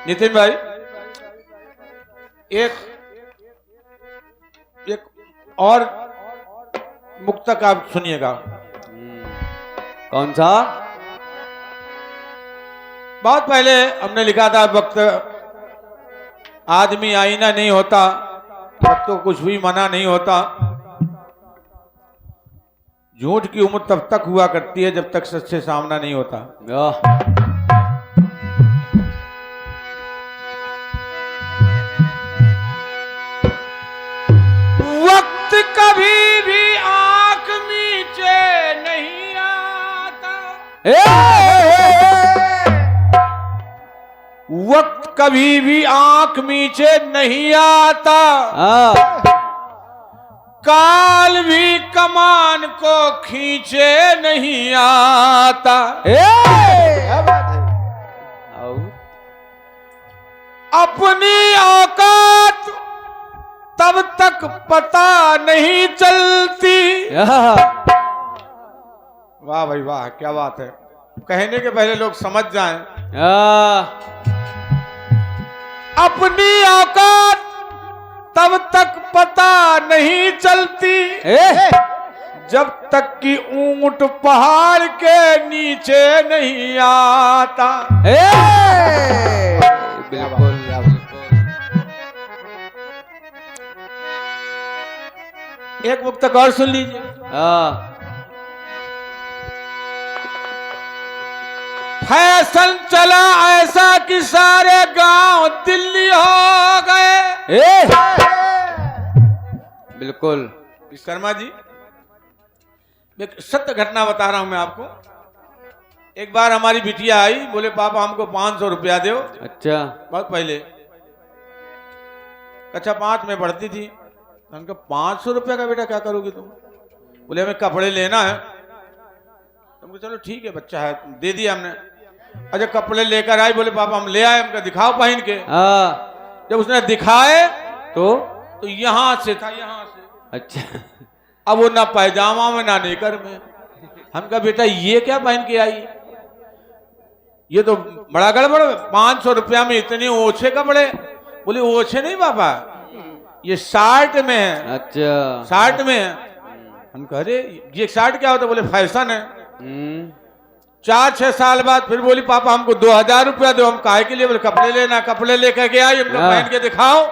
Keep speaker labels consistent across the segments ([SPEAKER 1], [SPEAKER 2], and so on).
[SPEAKER 1] नितिन भाई, एक और मुक्तक आप सुनिएगा।
[SPEAKER 2] कौन सा?
[SPEAKER 1] बहुत पहले हमने लिखा था, वक्त आदमी आईना नहीं होता, वक्त को कुछ भी मना नहीं होता, झूठ की उम्र तब तक हुआ करती है जब तक सच से सामना नहीं होता। वक्त कभी भी आंख नीचे नहीं आता, वक्त कभी भी आंख नीचे नहीं आता, काल भी कमान को खींचे नहीं आता।
[SPEAKER 2] क्या बात है?
[SPEAKER 1] अपनी औकात तब तक पता नहीं चलती। वाह भाई वाह, क्या बात है। कहने के पहले लोग समझ जाएं। अपनी औकात तब तक पता नहीं चलती, जब तक कि ऊंट पहाड़ के नीचे नहीं आता।
[SPEAKER 2] बिल्कुल।
[SPEAKER 1] एक मुक्तक और सुन लीजिए। फैशन चला ऐसा कि सारे गांव दिल्ली हो गए।
[SPEAKER 2] बिल्कुल।
[SPEAKER 1] विश्वकर्मा जी, एक सत्य घटना बता रहा हूं मैं आपको। एक बार हमारी बिटिया आई, बोले पापा हमको 500 रुपया दो।
[SPEAKER 2] अच्छा।
[SPEAKER 1] बहुत पहले, कक्षा 5 में पढ़ती थी। उनका 500 रुपया का बेटा क्या करोगी तुम? बोले हमें कपड़े लेना है। तुमको चलो ठीक है, बच्चा है, दे दिया हमने। अच्छा कपड़े लेकर आई, बोले पापा हम ले आए। हमका दिखाओ पहन के। जब उसने दिखाए
[SPEAKER 2] तो
[SPEAKER 1] यहां से था, यहां से।
[SPEAKER 2] अच्छा।
[SPEAKER 1] अब वो ना पैजामा में ना नेकर में। हमका बेटा ये क्या पहन के आई? ये तो बड़ा गड़बड़। 500 रुपया में इतने ओछे कपड़े। बोले ओछे नहीं पापा, ये शर्ट में है।
[SPEAKER 2] अच्छा।
[SPEAKER 1] शर्ट में है। हम कह रहे ये शर्ट क्या होता? बोले फैशन है। 4-6 साल बाद फिर बोली पापा हमको 2000 रुपया दो। हम काहे के लिए? बोले कपड़े लेना। कपड़े लेकर के आई, हमको पहन के दिखाओ।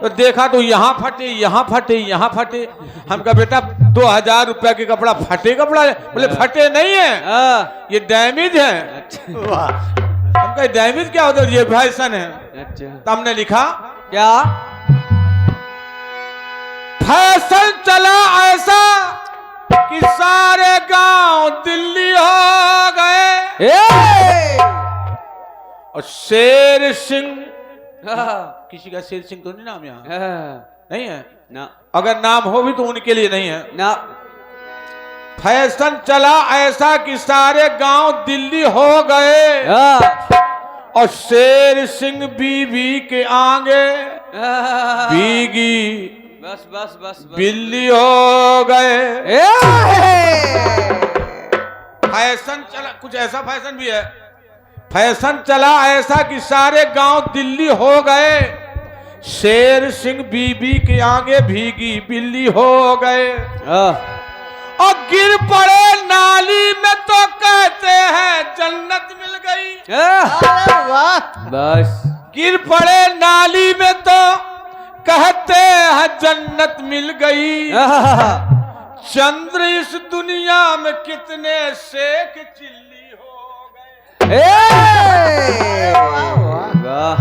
[SPEAKER 1] तो देखा तो यहाँ फटे, यहाँ फटे, यहाँ फटे। हमका बेटा 2000 रुपया के कपड़ा फटे कपड़ा है? बोले फटे नहीं है, ये डैमेज है।
[SPEAKER 2] अच्छा।
[SPEAKER 1] हमका डैमेज क्या होता है? ये फैशन है।
[SPEAKER 2] अच्छा।
[SPEAKER 1] तो हमने लिखा
[SPEAKER 2] क्या?
[SPEAKER 1] फैशन चला ऐसा कि सारे गांव दिल्ली हो गए। और शेर सिंह, किसी का शेर सिंह तो नहीं नाम यहाँ? नहीं है
[SPEAKER 2] ना।
[SPEAKER 1] अगर नाम हो भी तो उनके लिए नहीं है
[SPEAKER 2] ना।
[SPEAKER 1] फैशन चला ऐसा कि सारे गांव दिल्ली हो गए। और शेर सिंह बीबी के आगे बीगी
[SPEAKER 2] बस बस बस
[SPEAKER 1] बिल्ली हो गए। फैशन चला, कुछ ऐसा फैशन भी है। फैशन चला ऐसा कि सारे गांव दिल्ली हो गए। शेर सिंह बीबी के आगे भीगी बिल्ली हो गए। और गिर पड़े नाली में तो कहते हैं जन्नत मिल गई।
[SPEAKER 2] वाह। बस।
[SPEAKER 1] गिर पड़े नाली में तो कहते हैं जन्नत मिल गई। चंद्र इस दुनिया में कितने शेख चिल्ली हो गए।
[SPEAKER 2] वाह।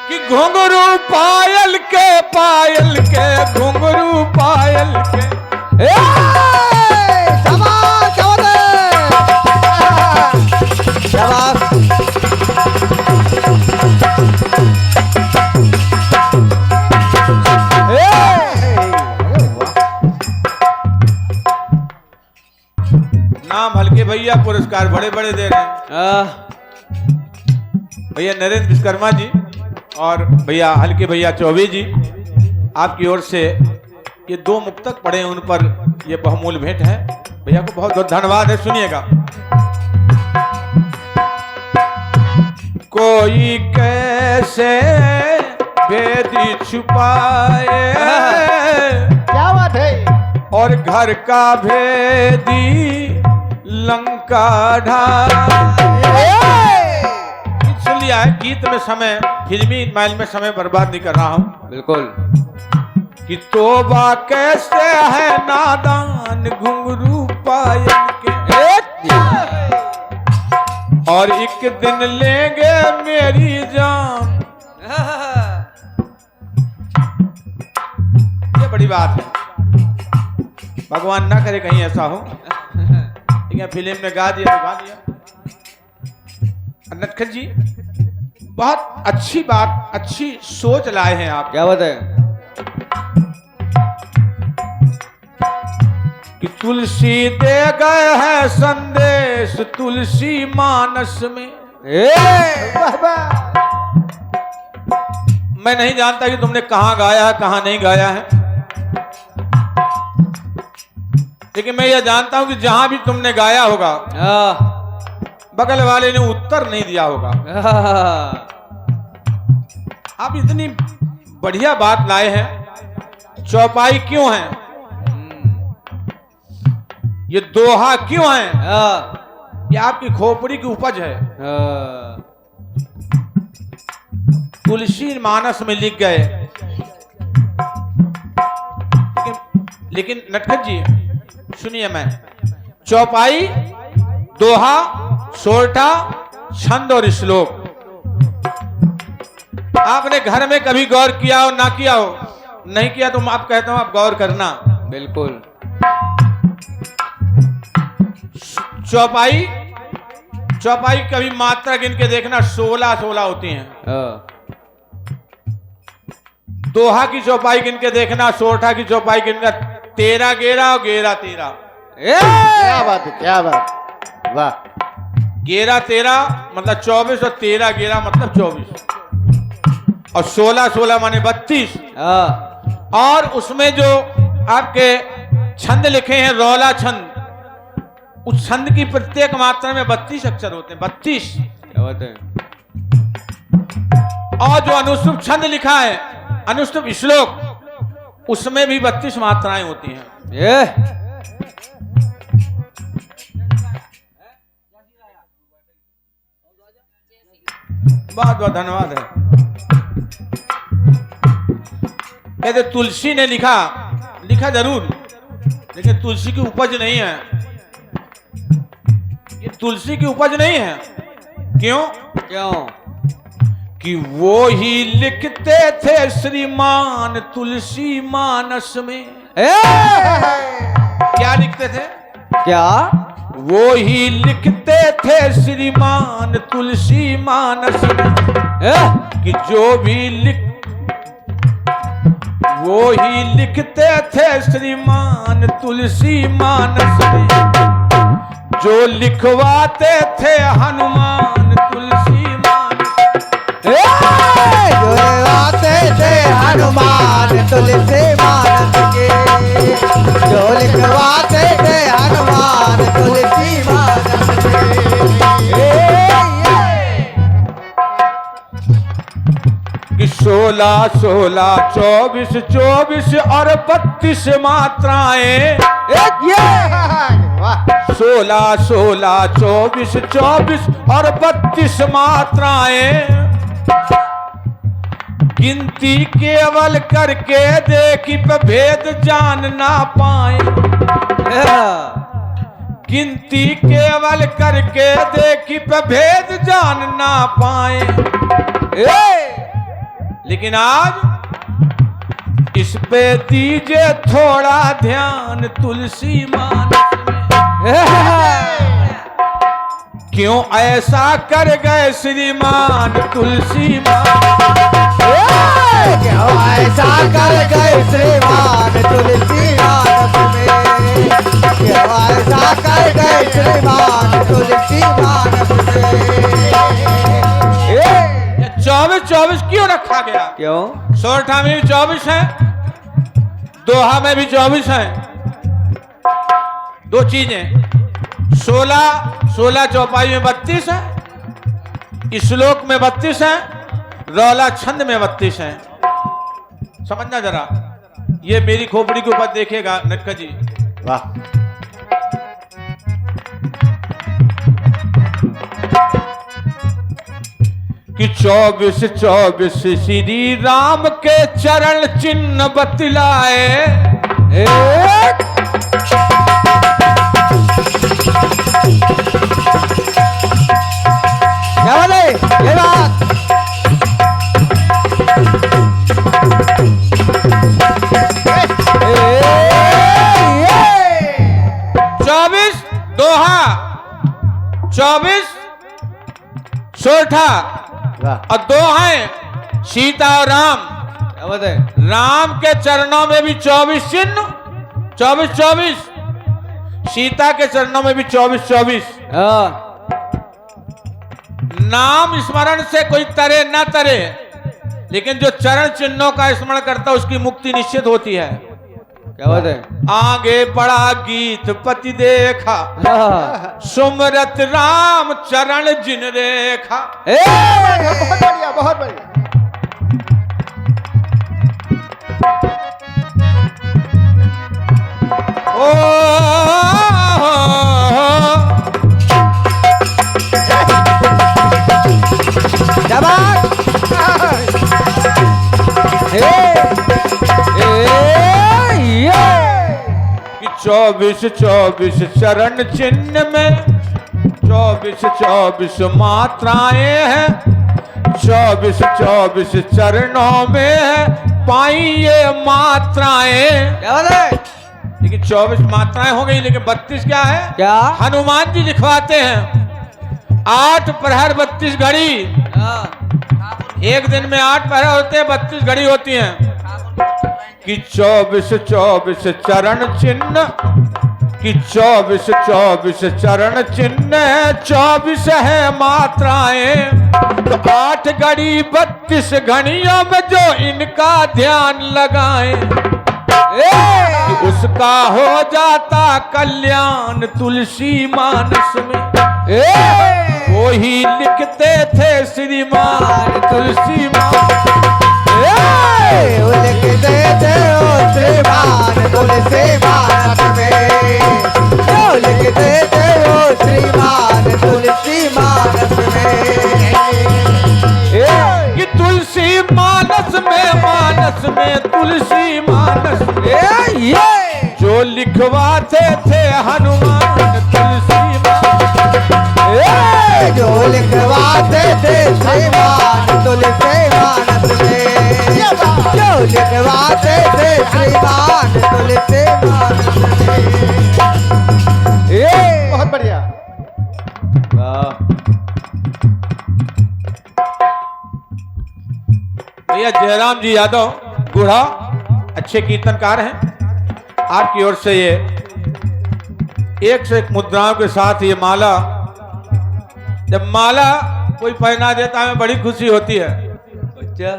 [SPEAKER 1] कि घुंघरू पायल के घुंघरू पायल के।
[SPEAKER 2] शाबाश शाबाश।
[SPEAKER 1] नाम हल्के भैया पुरस्कार बड़े बड़े दे रहे हैं। भैया नरेंद्र विश्वकर्मा जी और भैया हल्के भैया चौबे जी, आपकी ओर से ये 2 मुक्तक पढ़े, उन पर ये बहुमूल्य भेंट है। भैया को बहुत बहुत धन्यवाद है। सुनिएगा। कोई कैसे भेदी छुपाए,
[SPEAKER 2] क्या बात है।
[SPEAKER 1] और घर का भेदी लंका ढाए। सुन लिया है, गीत में समय, फिल्मी माइल में समय बर्बाद नहीं कर रहा हूं।
[SPEAKER 2] बिल्कुल।
[SPEAKER 1] कि तोबा कैसे है नादान घुंघरू पायल के, और एक दिन लेंगे मेरी जान। ये बड़ी बात है, भगवान ना करे कहीं ऐसा हो। ठीक है, फिल्म में गा दिया तो गा दिया। नटखट जी बहुत अच्छी बात, अच्छी सोच लाए हैं आप।
[SPEAKER 2] क्या बात है।
[SPEAKER 1] कि तुलसी दे गए हैं संदेश तुलसी मानस में। मैं नहीं जानता कि तुमने कहां गाया है कहां नहीं गाया है, लेकिन मैं यह जानता हूं कि जहां भी तुमने गाया होगा बगल वाले ने उत्तर नहीं दिया होगा। आप इतनी बढ़िया बात लाए हैं। चौपाई क्यों है, ये दोहा क्यों है, ये आपकी खोपड़ी की उपज है। तुलसी मानस में लिख गए। लेकिन नटखट जी सुनिए, मैं चौपाई, दोहा, सोरठा, छंद और श्लोक आपने घर में कभी गौर किया हो ना किया हो? नहीं किया तो आप कहता हूं आप गौर करना।
[SPEAKER 2] बिल्कुल।
[SPEAKER 1] चौपाई, चौपाई कभी मात्रा गिन के देखना 16 होती हैं। दोहा की चौपाई गिन के देखना, सोरठा की चौपाई गिन कर 13 गेरा और गेरा 13।
[SPEAKER 2] क्या बात है, क्या बात, वाह।
[SPEAKER 1] गेरा 13 मतलब 24 और 13 गेरा मतलब 24 और 16 माने 32। और उसमें जो आपके छंद लिखे हैं रौला छंद, उस छंद की प्रत्येक मात्रा में 32 अक्षर होते हैं। 32।
[SPEAKER 2] क्या बात है।
[SPEAKER 1] और जो अनुष्टुप छंद लिखा है, अनुष्टुप श्लोक, उसमें भी 32 मात्राएं होती हैं। बहुत बहुत धन्यवाद है। कहते तुलसी ने लिखा, लिखा जरूर, लेकिन तुलसी की उपज नहीं है। ये तुलसी की उपज नहीं है। क्यों?
[SPEAKER 2] क्यों?
[SPEAKER 1] कि वो ही लिखते थे श्रीमान तुलसी मानस में। क्या लिखते थे?
[SPEAKER 2] क्या?
[SPEAKER 1] वो ही लिखते थे श्रीमान तुलसी मानस में। कि जो भी वो ही लिखते थे श्रीमान तुलसी मानस में। जो लिखवाते थे हनुमान तुलसी मानस।
[SPEAKER 2] जो लिखवाते थे हनुमान तुलसी मानस के। जो लिखवाते थे हनुमान तुलसी मानस
[SPEAKER 1] कि 16 24 और 32 मात्राएं। 16 24 और 32 मात्राएं गिनती केवल करके देखी पे भेद जान ना पाए। गिनती केवल करके देखी पे भेद जान ना पाए। लेकिन आज इस पे दीजिए थोड़ा ध्यान तुलसी मानस में। क्यों ऐसा कर गए श्रीमान तुलसी मानस।
[SPEAKER 2] क्यों ऐसा कर गए श्रीमान तुलसी मानस में। क्यों ऐसा कर गए श्रीमान तुलसी मानस में।
[SPEAKER 1] 24 क्यों रखा गया?
[SPEAKER 2] क्यों?
[SPEAKER 1] सोरठा में भी 24 है, दोहा में भी 24 है। दो चीजें, 16 चौपाई में 32 है श्लोक में 32 हैं, रौला छंद में 32 हैं। समझना जरा, ये मेरी खोपड़ी के ऊपर देखेगा नटखट जी।
[SPEAKER 2] वाह
[SPEAKER 1] कि 24-24 श्री राम के चरण चिन्ह बतलाए।
[SPEAKER 2] क्या बोले ये बात
[SPEAKER 1] 24 दोहा, 24 सोठा
[SPEAKER 2] वाह
[SPEAKER 1] और दो हैं सीता और राम।
[SPEAKER 2] क्या बात है
[SPEAKER 1] राम के चरणों में भी 24 चिन्ह, 24-24, सीता के चरणों में भी 24-24। नाम स्मरण से कोई तरे ना तरे, लेकिन जो चरण चिन्हों का स्मरण करता है उसकी मुक्ति निश्चित होती है।
[SPEAKER 2] क्या बात है
[SPEAKER 1] आगे पड़ा गीत पति देखा, सुमरत राम चरण जिन रेखा।
[SPEAKER 2] बहुत बढ़िया बहुत बढ़िया
[SPEAKER 1] ओ कि 24-24 चरण चिन्ह में 24-24 मात्राएं हैं, 24-24 चरणों में है पाई ये मात्राएं।
[SPEAKER 2] क्या बात है
[SPEAKER 1] लेकिन 24 मात्राएं हो गई, लेकिन 32 क्या है?
[SPEAKER 2] क्या
[SPEAKER 1] हनुमान जी लिखवाते हैं 8 प्रहर 32 घड़ी। एक दिन में 8 प्रहर होते हैं, 32 घड़ी होती हैं। कि 24-24 चरण चिन्ह, कि 24-24 चरण चिन्ह है, 24 है मात्राएं। तो 8 घड़ी 32 घड़ियों में जो इनका ध्यान लगाएं, कि उसका हो जाता कल्याण तुलसी मानस में। वो ही लिखते थे श्रीमान तुलसी मानस
[SPEAKER 2] लिखते थे श्रीमान तुलसी मानस में, लिखते थे श्रीमान तुलसी मानस में।
[SPEAKER 1] कि तुलसी मानस में तुलसी मानस में जो लिखवाते थे हनुमान तुलसी मानस,
[SPEAKER 2] जो लिखवाते थे श्रीमान तुलसी मानस में, जो लिखवाते थे श्रीमान तुलसी मानस में। बहुत बढ़िया
[SPEAKER 1] भैया जयराम जी यादव बूढ़ा अच्छे कीर्तनकार हैं। आपकी ओर से ये एक से एक मुद्राओं के साथ ये माला, जब माला कोई पहना देता है हमें बड़ी खुशी होती है। अच्छा,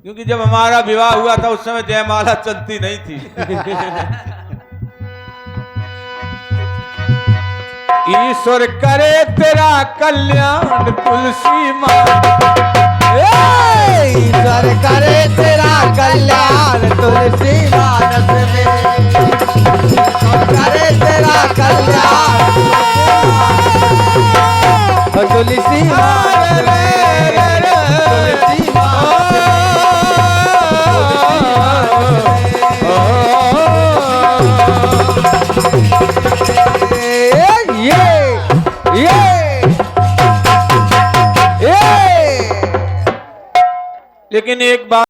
[SPEAKER 1] क्योंकि जब हमारा विवाह हुआ था उस समय जयमाला चलती नहीं थी। ईश्वर करे तेरा कल्याण तुलसी मानस,
[SPEAKER 2] ईश्वर करे तेरा कल्याण तुलसी मानस में, करे तेरा कल्याण तुलसी मानस में, तुलसी मानस
[SPEAKER 1] लेकिन एक बात